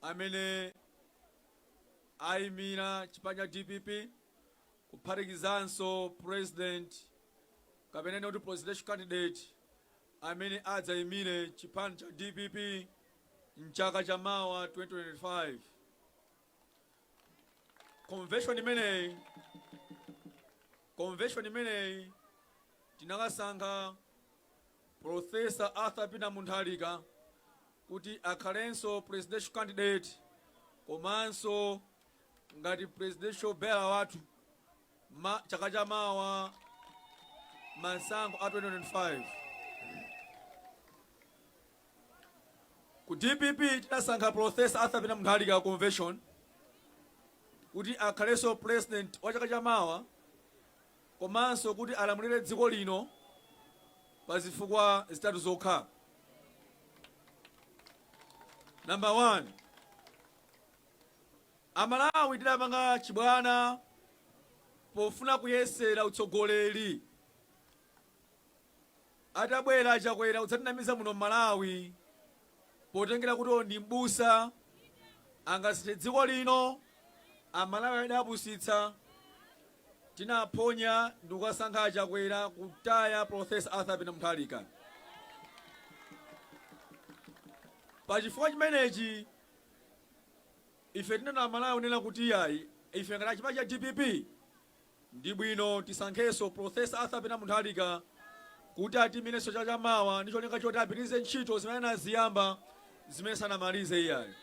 amene ayimira chipani DPP kuphatikizanso president kapena kuti presidential candidate amene adzayimire chipani cha DPP mchaka cha mawa 2025. Convention imeneyi tinakasankha Professor Arthur Pina Munthalika kuti akhalenso presidential candidate komanso ngati presidential bearer wathu chaka cha mawa masankho a 2025. Ku DPP tinasankha Professor Arthur Pina Munthalika convention kuti akhalenso president wa chaka cha mawa komanso kuti alamulire dziko lino pa zifukwa zitatu zokha. Number 1, Amalawi tidapanga chibwana pofuna kuyesera utsogoleri. Atabwera chakwera kudzatinamiza muno Malawi potengera kuti ndi mbusa angasithe dziko lino. Amalawi adapusitsa tinaphonya ndi kukasankha chakwera kutaya Professor Arthur Pina Munthalika. Pa chifukwa chimenechi ife tinena Malawi nena kuti yayi ife ngati chipani cha DPP ndi bwino tisankhenso Professor Arthur Pina Munthalika kuti atimirenso chaka cha mawa ndi cholinga choti apitirize ntchito zimene anaziyamba zimene sanamalize iyayi.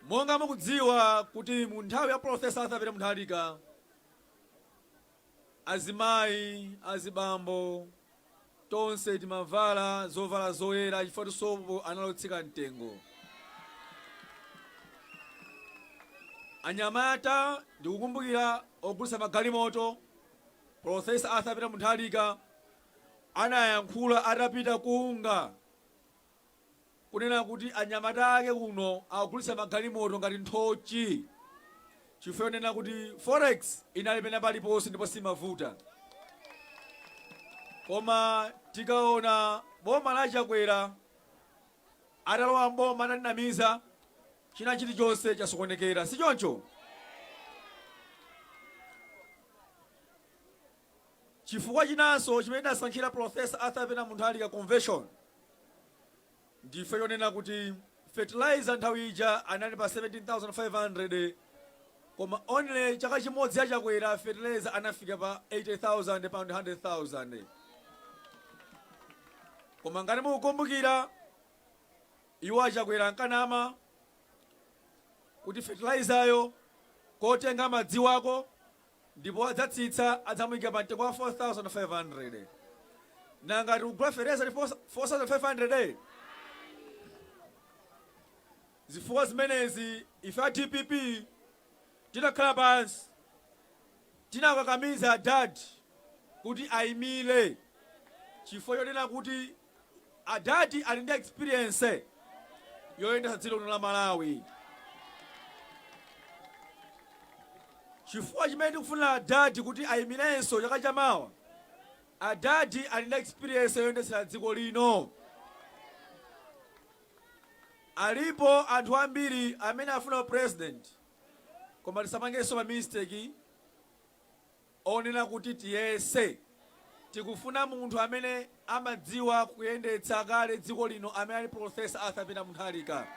Monga mukudziwa kuti mu nthawi ya Professor Arthur Pina Munthalika azimayi azibambo tonse timavala zovala zoyera chifukwa sopo analotsika mtengo. Anyamata ndikukumbukira ogulitsa magalimoto Professor Arthur Pina Munthalika anayankhula atapita kuunga kunena kuti anyamata ake kuno akugulitsa magalimoto ngati nthochi chifukwa nena kuti forex inali pena paliponse ndipo simavuta. Koma tikaona boma la chakwera atalowa mboma atanamiza china chilichonse chasokonekera, si choncho? Chifukwa chinanso chimene tasankhira Professor Arthur Pina Munthalika convention ndife yonena kuti fertilizer nthawi ija anali pa 17,500 koma only chaka chimodzi ya chakwera fertilizer anafika pa 80,000 pa 100,000. Koma ngati mukukumbukira iwo achakwera ankanama kuti fertilizer yo kotenga madzi wako ndipo adzatsitsa adzamuyika pa mtengo wa 4,500. Na ngati ugula fertilizer 4,500 zifukwa zimenezi ife a DPP tinakhala pansi tinakakamiza dad kuti ayimile chifukwa yonena kuti adadi ali ndi experience yoyendetsa dziko lino la Malawi. Chifukwa chimene tikufuna adadi kuti ayimilenso chaka cha mawa, adadi ali ndi experience yoyendetsa dziko lino. Alipo anthu ambiri amene afuna president koma tisapangenso ma mistake onena kuti tiyese tikufuna munthu amene amadziwa kuyendetsa kale dziko lino amene ali Professor Arthur Pina Munthalika.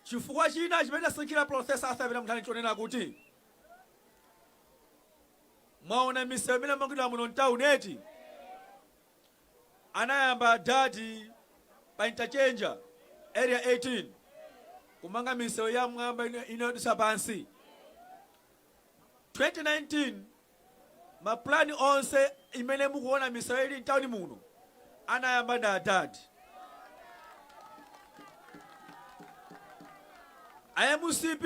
Chifukwa china chimene tasankhira Professor Arthur Pina Munthalika chonena kuti mwaona misewu imene mangidwa muno mtauneti anayamba dadi pa interchange area 18 kumanga misewu ya mwamba inayodutsa pansi. 2019 maplani onse imene mukuona misewu ili mtauni muno anayamba na dadi. IMCP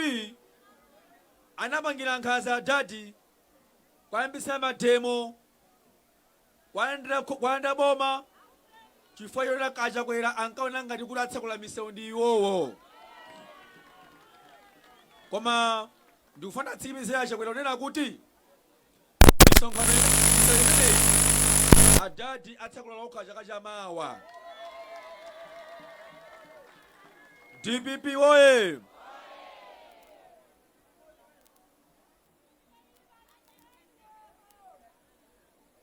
anapangira nkhaza dadi kwayambisa mademo kwayenda boma chifukwa yona kachakwera ankaona ngati kuti atsekula misewu ndi iwowo. Koma ndikufuna tsikimizira chakwera unena kuti misonkhano imene adadi atsakula lokha chaka chamawa. DPP oye!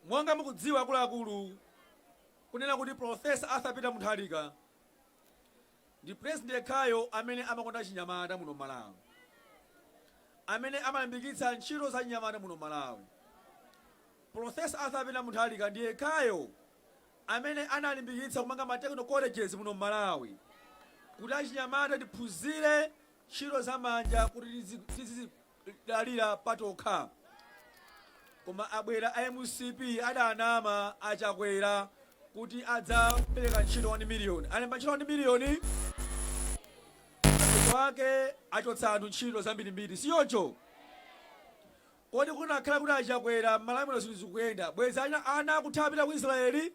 Mwanga mukudziwa akuluakulu kunena kuti Profesa asapita muthalika ndi president khayo amene amakonda chinyamata muno Malawi, amene amalimbikitsa ntchito za chinyamata muno Malawi. Profesa asapita muthalika ndiye khayo amene analimbikitsa kumanga ma technical colleges muno Malawi kuti achinyamata tiphunzire ntchito za manja kuti tizidalira patokha. Koma abwera a MCP adanama achakwera kuti adzapereka ntchito 1 million. Alemba ntchito 1 million wake achotsa anthu ntchito zambirimbiri, siyocho? Kodi kunakhala kuti achakwera Malawi zinthu zikuyenda bweza ana akuthapita ku Israeli?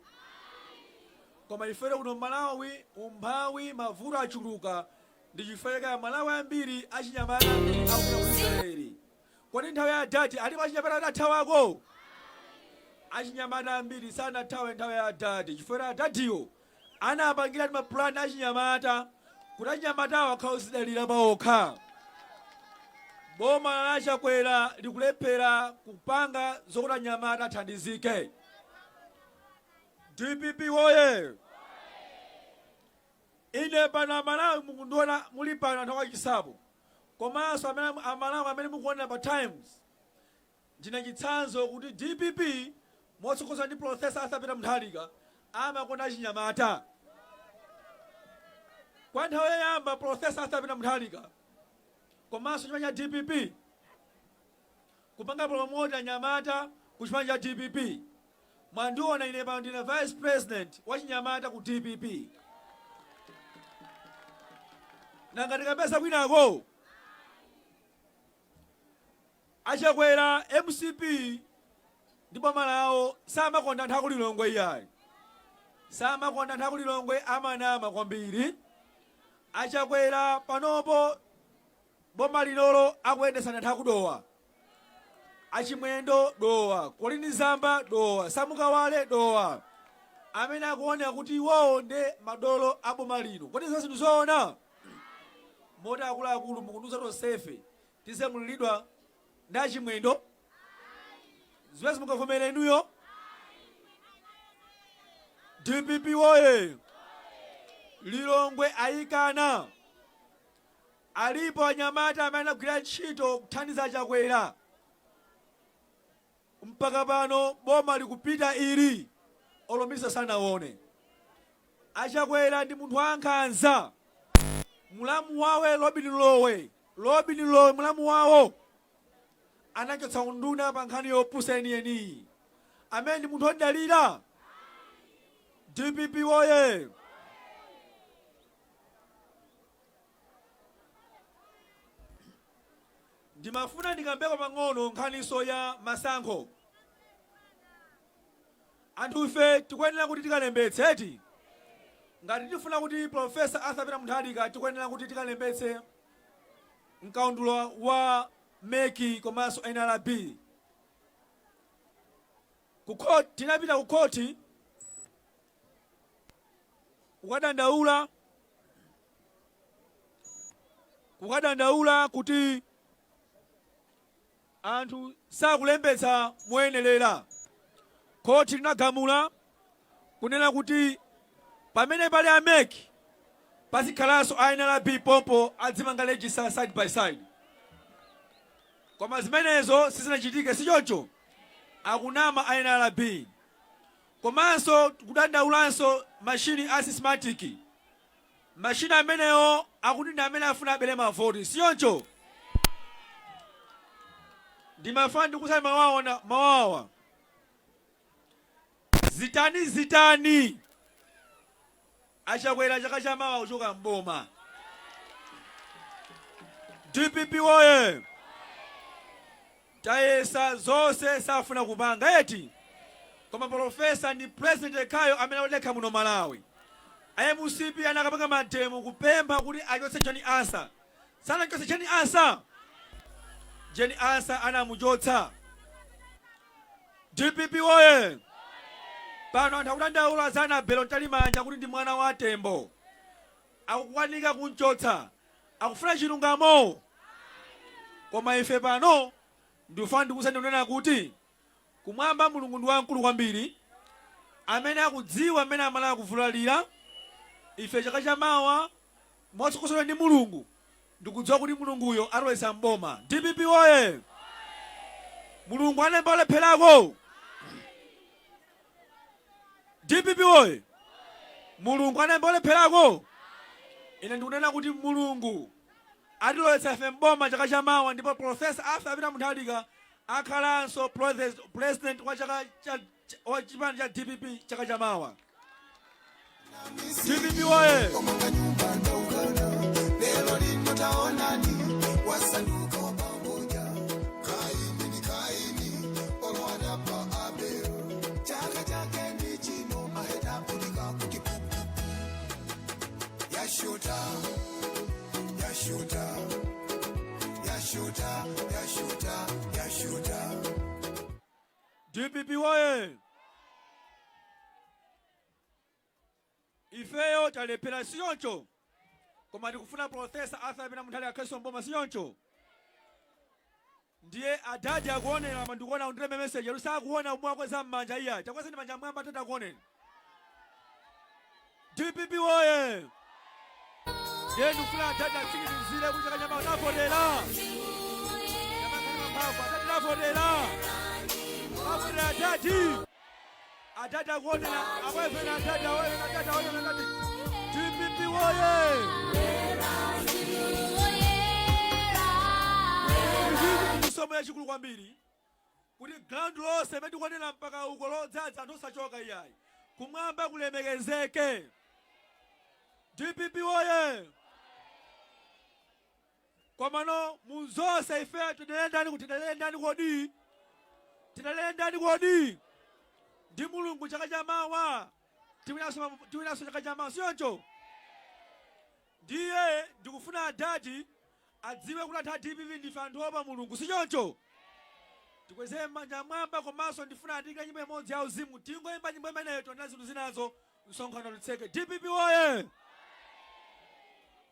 Koma ifere kuno Malawi umphawi mavuto achuluka ndi chifukwa Malawi ambiri achinyamata akupita ku Israeli. Kodi nthawi ya adati alipo achinyamata adathawako? Achinyamata ambiri sanathawe nthawi ya adati chifukwa adatiyo anapangira ndi mapulani achinyamata kuti achinyamatawo akhala ozidalira paokha. Boma la Chakwera likulephera kupanga zokuti anyamata athandizike. DPP oye! Ine pano Malawi mukundiona muli pano anthu achisapo. Komanso Amalawi amene mukuona pa Times ndina chitsanzo kuti DPP motsogoza ndi Profesa asapita muthalika amakonda achinyamata. Kwa nthawi yoyamba Profesa asapita muthalika komanso chipani cha DPP kupanga promote anyamata ku chipani cha DPP. Mwandiona ine pano ndine vice president wa chinyamata ku DPP. Nanga tikapeza kwinako achakwera MCP ndi boma lawo samakonda anthu akulilongwe iyayi. Samakonda anthu akulilongwe amanama kwambiri. Achakwera panopo boma linolo akuyendesana anthu akudowa. Achimwendo dowa, Kolini Zamba dowa, Samukawale dowa. Amene akuoneka kuti iwowo nde madolo a boma lino. Kodi zonse ndizoona? Mota akuluakulu mukunduza tonsefe tisemulidwa ndi achimwendo. Ziwezi mukavomera inuyo? DPP oye! Lilongwe ayikana. Alipo anyamata amene agwira ntchito kuthandiza Chakwera. Mpaka pano boma likupita ili olomisa sanaone. Achakwera ndi munthu wankhanza. Mulamu wawe Lobinilowe mulamu wawo anachotsa unduna pa nkhani yopusa enieni. Amene ndi munthu odalira. DPP oye! Ndimafuna ndikambeko pang'ono nkhaniso ya masankho. Anthu ife tikuyenera kuti tikalembetse eti. Ngati tifuna kuti Profesa asapita muthalika tikuyenera kuti tikalembetse mkaundulo wa meki komanso NRB. Tinapita ku koti kukadandaula kuti anthu sakulembetsa moyenelera. Koti linagamula kunena kuti pamene pali ameki pazikhalanso a NRB pompo adzimanga register side by side. Koma zimenezo sizinachitike sichoncho. Akunama a NRB. Komanso kudandaulanso mashini asysmatic. Mashini ameneyo akuti ndi amene afuna abere mavoti sichoncho. Ndimafuna ndikusala mawawa. Zitani Achakwera chaka chamawa kuchoka mboma. DPP oye! Tayesa zonse safuna kupanga eti. Koma Profesa ndi president khayo amene odekha muno Malawi. MCP anakapanga matemu kupempha kuti achotse Jeni Asa. Sana achotse Jeni Asa. Jeni Asa anamuchotsa. DPP oye! pano anthu akudandaula za Anabelo Ntalimanja kuti ndi mwana wa Tembo, akukwanika kunchotsa, akufuna chilungamo. Koma ife pano ndifuna ndikusani kunena kuti kumwamba Mulungu ndi wamkulu kwambiri, amene akudziwa amene amala kuvulalira. Ife chaka chamawa motsogoleredwa ndi Mulungu ndikudziwa kuti Mulunguyo alowesa mboma. DPP oye! Mulungu anemba olepherako. DPP oye! Mulungu anemba olepherako. Ine ndikunena kuti Mulungu atilowesa ife mboma chaka chamawa, ndipo Profesa Arthur Mutharika akhalanso president wa chipani cha DPP chaka chamawa. DPP oye! DPP oye! Ifeyo talephera siyoncho, koma tikufuna Profesa Arthur Mutharika akhalenso mboma siyoncho. Ndiye adadi akuonera mandikuona undileme message yalusa akuona mwakweza mmanja iya chakweza ndi manja mwamba tata akuonera. DPP oye! Ndiye ndikufuna adadi atsikilizire kuti chaka chamawa nafotera. Nafotera. Nafotera adadi. Adadi akuonera akwefena adadi aonera adadi aonera adadi. DPP oye! Somo ya chikulu kwambiri kuti ground lose medikuonera mpaka uko lodzaza anthu osachoka iyayi. Kumwamba kulemekezeke. DPP oye! Komano munzose ife tidalendani kuti tidalendani kodi? Tidalendani kodi? Ndi Mulungu chaka chamawa. Tiwinaso chaka chamawa siyoncho. Ndiye ndikufuna adadi adziwe kuti anthu a DPP ndife anthu opa Mulungu siyoncho. Tikweze manja mwamba komanso ndifuna atinga nyimbo imodzi ya uzimu. Tingoyimba nyimbo imeneyo tonena zinthu zinazo msonkhano lutseke. DPP oye!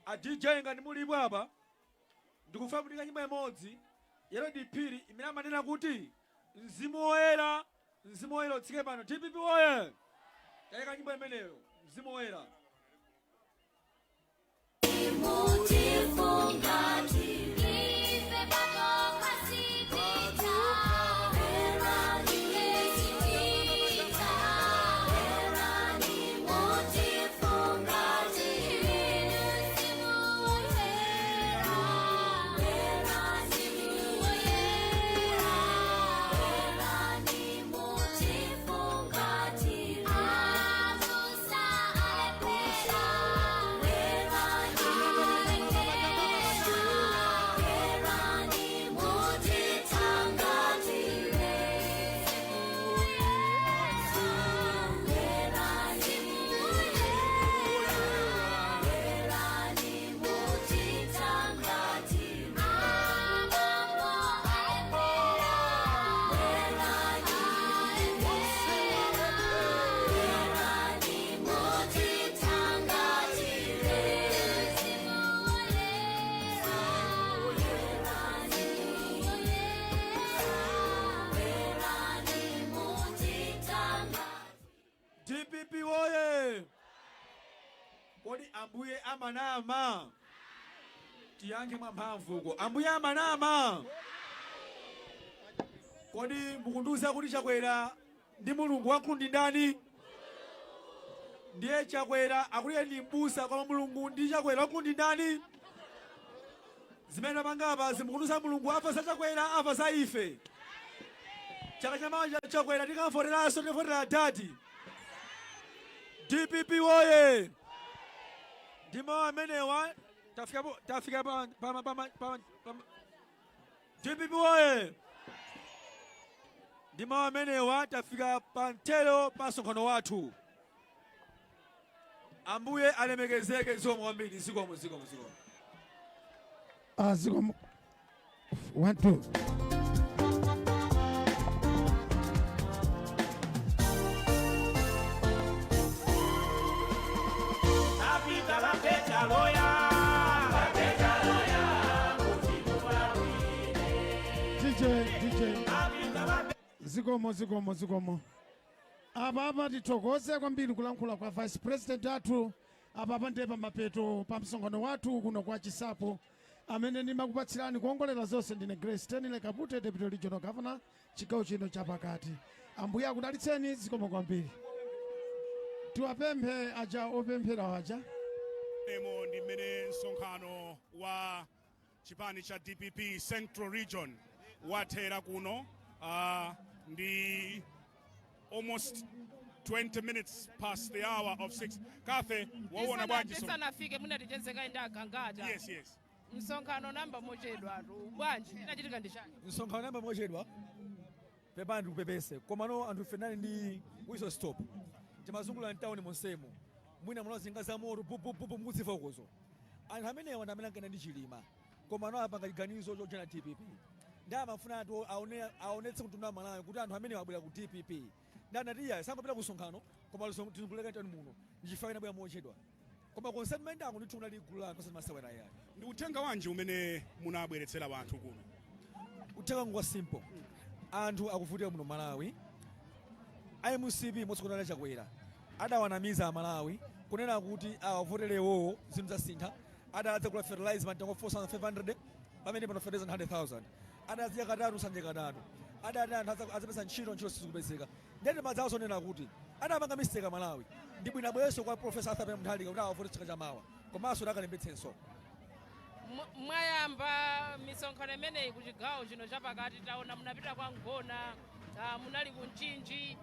A DJ ngati mulipo apa ndikufuna kutinga nyimbo imodzi yero dipiri imene amanena kuti Mzimu Woyera utsike pano. DPP oye! Tayika nyimbo imeneyo Mzimu Woyera. DPP oye! Kodi ambuye amanama? Tiyange mwamphamvu uko. Ambuye amanama? Kodi mukundiuza kuti chakwera ndi Mulungu wankulu ndi ndani? Ndiye chakwera akuliye ndi mbusa kwa Mulungu ndi chakwera wankulu ndi ndani? Zimene pangapa zimukundiuza Mulungu afa za chakwera afa za ife. Chaka chamawa chakwera tikamfoteranso tifotera adadi. DPP oye! Ndima amenewa tafika pa DPP oye! Ndima amenewa tafika pa mtelo pa msonkhano wathu. Ambuye alemekezeke zomwe kwambiri zikomo. Zikomo. 1 2. Zikomo. Apa tithokoze kwambiri kulankhula kwa Vice President athu apa ndepa mapeto pa msonkhano wathu kuno kwa Nsapo amene ndimakupatsirani kuongolera zonse ndine Grace Tenile Kapute Deputy Regional Governor chigawo chino chapakati. Ambuye akudalitseni zikomo kwambiri. Tiwapemphe aja opemphera aja. Emo ndi mmene msonkhano wa chipani cha DPP Central Region wathera kuno ndi almost 20 minutes past the hour of 6. Kathe, waona bwanji so? Nafike munatichezeka enda Gangata. Yes. Msonkhano namba mochedwa bwanji inachitika ndishani? Msonkhano namba mochedwa pepani kupepese komano anthu fenani ndi wiso stop timazungula mtauni monsemo mwina munazinga za moto pupupupu mukudziva ukozo anthu amenewa ndi amene ankana ndi chilima komano apanga chiganizo chochena TPP ndi amafuna anthu aonetse kuti tuna Malawi kuti anthu amenewa abwera ku TPP ndi anatiya sangopita ku msonkhano koma tizunguleka mtauni muno ndichifukwa inabwera mochedwa koma consentment ako ndithu unali gulu la anthu masewera yani. Ndi uthenga wanji umene munabweretsera wanthu kuno? Uthenga ngwa simple. Anthu akuvutika muno Malawi. IMCP motsogoleri chakwera. Adawanamiza Malawi kunena kuti awavoterewo zinthu zasintha. Adaadza kula fertilizer mantengo 4500 pamene pano fertilizer 100,000. Adadziya katatu sanje katatu. Anthu azapesa ntchito sizikupezeka. Ndende madzawo sonena kuti adapanga mistake Malawi. Ndi bwina bweso kwa Professor Arthur Mthalika kuti awavote chaka chamawa. Komanso dakalembetsenso. Mwayamba misonkhano imeneyi ku chigawo chino chapakati taona munapita kwa Ngona, munali ku Mchinji.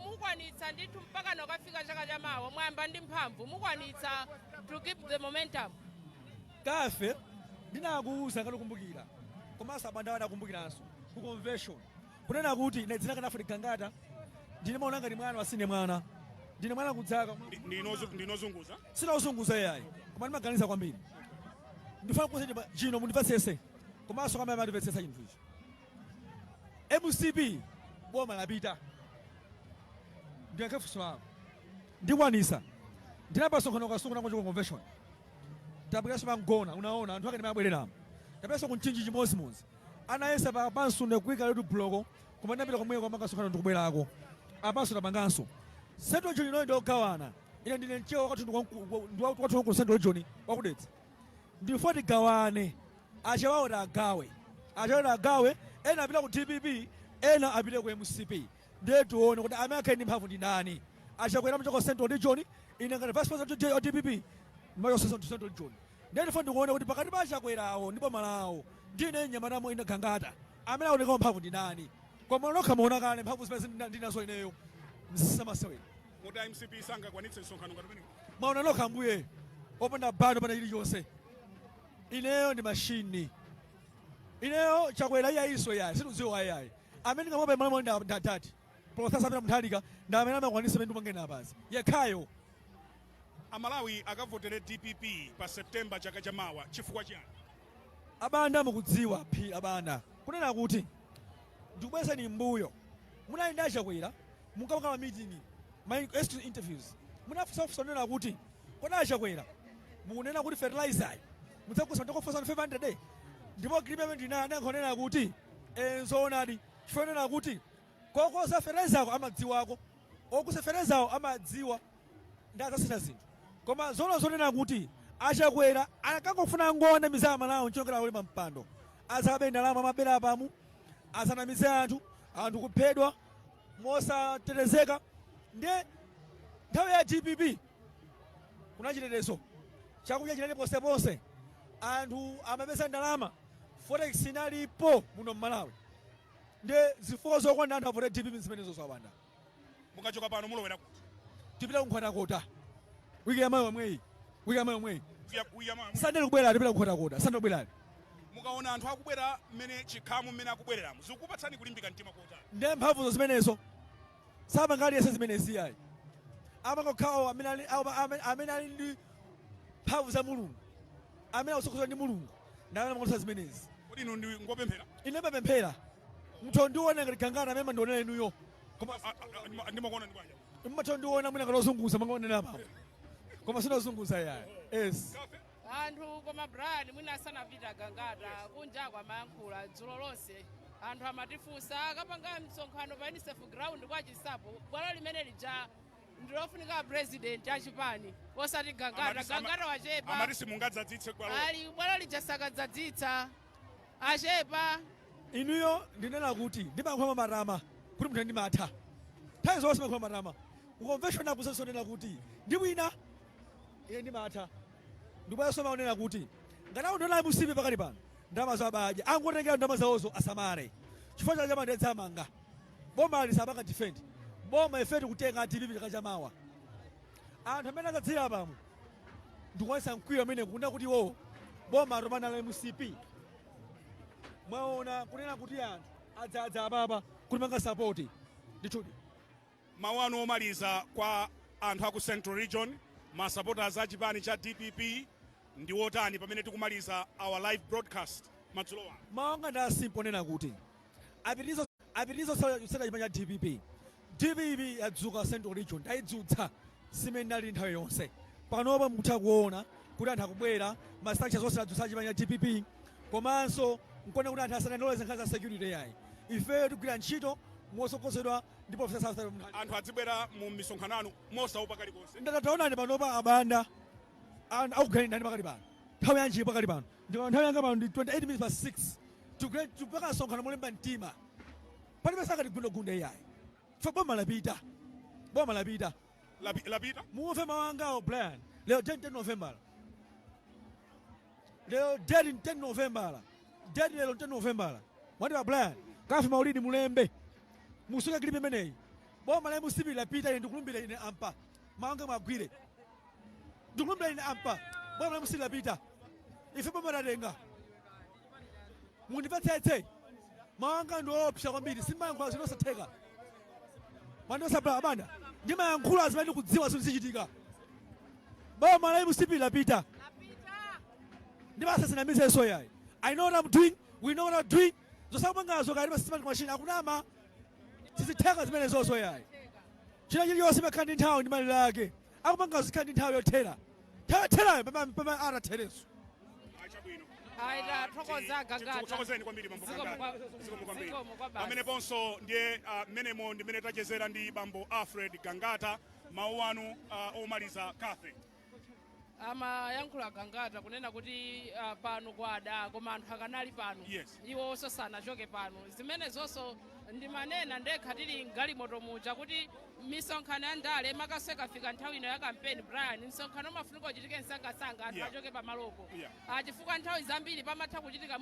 Mukwanitsa ndithu mpaka nokafika chaka chamawa mwayamba ndi mphamvu mukwanitsa to keep the momentum. Kafe ndinakuuza ngalokumbukira komanso abanda adakumbukiranso ku convention kunena kuti ine dzina kana Gangata ndine maona ngati mwana wasine mwana ndine mwana kudzaka ndinozunguza sinazunguza yayi koma ndimaganiza kwambiri ndifuna kusenti chino mundipasese komanso kama mandipesesa chinthu ichi MCP boma lapita ndiyakafuso lako ndikwanisa ndinapasonkhano kasunguna kwa convention tabweraso pangona unaona anthu akati mabwereramo tapeso ku Mchinji chimozimozi anayesa papanso ndikuika letu bloko koma ndapita komweko kwa makasonkhano ndikubwerako apanso tapanganso Central Region ino ndiogawana ine ndine mchewa wakati ku Central Region wakudetsa ndifuna tigawane achawawo tagawe ena apita ku TPP ena apite ku MCP ndiye tione kuti amene akhale ndi mphamvu ndi ndani achakwera mchoko Central Region ine ngati vice president wa TPP machoko Central Region ndiye ndifuna ndikuone kuti pakati pa achakwerawo ndipo malawo ndine nyamatamo ine Gangata amene aoneka mphamvu ndi ndani koma nokha maona kale mphamvu zimene ndinazo ineyo msamasewera muda MCP sanga kwanitse msonkhano ngati pene maona nokha ambuye opanda bado pana chilichonse ineyo ndi mashini ineyo chakwera iyayiso yayi situdziwa yayi amene ngamope malamu ndi atati Professor Arthur Mthalika ndi amene amakwanisa pene ndimangena apazi yekhayo Amalawi akavotere DPP pa September chaka chamawa chifukwa chiyani? Abanda mukudziwa phi abanda kunena kuti ndikubwesani mbuyo munali ndi achakwera munkapanga meeting my interviews munafusafusa nena kuti kodi achakwera mukunena kuti fertilizer mudzakusa ndiko 4500 ndipo agreement ndinani ankhonena kuti enzoonadi chifanena kuti kokosa fertilizer amadziwako okusa fertilizer amadziwa ndi azasina zinthu koma zonena kuti achakwera akangofuna ngone mizama Malawi nchokera uli pampando azabe ndalama mabera apamu azanamize anthu kuphedwa mosatetezeka ndiye nthawi ya DPP kuna chitetezo chakudya chinali ponseponse anthu amapeza ndalama forex inalipo muno Malawi ndiye zifukwa zokwana anthu avote DPP zimenezo zawanda mukachoka pano mulowera kuti tipita kunkhotakota wiki yamayo omweyi sande kubwera tipita kunkhotakota sande kubwera mukaona anthu akubwera mmene chikhamu mmene akubwereramo zikupatsani kulimbika mtima kotani ndiye mphamvuzo zimenezo sapangali yese zimenezi yayi amangokhawo amene ali ndi mphamvu za Mulungu amene akusokhozwa ndi Mulungu ndi amene amakonesa zimenezi kodi inu ndi ngopemphera ine mapemphera mutho ndione ngati Gangata amene mandionera inuyo koma ndimakuona ndi kwanja mmatho ndiona mwina kalozunguza mangonera apapo koma sinozunguza yayi yes anthu koma Brian mwina asanapita Gangata kunja kwa Wayankhula dzulo lonse anthu amatifunsa akapanga msonkhano pa UNICEF ground kwa Nsapo, bwalo limene lija ndilofunika president achipani osati Gangata wachepa amati simungadzadzitse bwalo ali bwalo lija sakadzadzitsa achepa. Inuyo ndinena kuti ndimakhoma marama kuti munthu ndimatha nthawi zonse makhoma marama ukonveshona kusasonena kuti ndi wina ine ndimatha ndibwaso maonena kuti ngati ndona musipi pakati pano ndalama zabadya angotengera ndalama zawozo asamale chifukwa cha chama ndedzamanga boma lisapanga defend boma ifeti kutenga TPP takachamawa anthu amene akadzira pamo ndikuonesa mkwiyo amene kuna kuti wo boma romana la musipi mwaona kunena kuti anthu adzadza apapa kuti manga support ndithudi. mawu anu omaliza kwa anthu aku Central Region ma supporters a chipani cha DPP ndi wotani pamene tikumaliza our live broadcast madzulo ano? Maonga nda simple nena kuti apitirizo sala chipani cha DPP yadzuka Central Region ndayidzutsa simene ali nthawi yonse panopa mutha kuona kuti anthu akubwera ma structures zonse adzutsa chipani cha DPP komanso nkona kuti anthu asanandoleze nkhaza security yayi ife tigwira ntchito mosokonzedwa ndi profesa anthu adzibwera mu misonkhano anu mosaupa kalikonse. ndataonani panopa abanda akuganira pakati pano nthawi yanji pakati pano nthawi yanga pano ndi 28 minutes past 6 tupaka sonkhano molemba mtima palibe sakati gundagunda iyayi fa boma lapita muve mawangawo Brian lero 10 November lero 10 November lero 10 November wadiwa Brian kafi maulidi mulembe musuke klipe meneyi boma la musipi lapita ine ndikulumbira ine ampa mawanga mwagwire ndikulumbira ine ampa boma la musipi lapita ife boma latenga mundipetsetse mawanga ndiopsa kwambiri simayankhula zinosatheka mandosabla abanda ndimayankhula azimene kudziwa zinthu zichitika boma la musipi lapita ndimasasinamizeso yayi I know what I'm doing, we know what I'm doing zosakupangazo kali masistemati machine akunama sizitheka zimene zonso yayi china chiliyonse makhala ndi nthawi ndi malire ake akupangazo zikhala ndi nthawi yothera nthawi pamene arathereso aita thokoza Gangata tikuchokozeni kwambiri mambo Gangata pamene ponso ndiye menemo ndimene tachezera ndi bambo Alfred Gangata mawu anu omaliza Catherine. Amayankhula Gangata kunena kuti pano kwada koma anthu akanali pano iwo sanachoke pano zimene zonso ndimanena ndekha tili mgalimoto muja kuti misonkhano ya ndale makaseka fika nthawi ino ya kampeni Brian msonkhano mafunika uchitike msangasanga anthu achoke pamalopo chifukwa nthawi zambiri pamatha kuchitika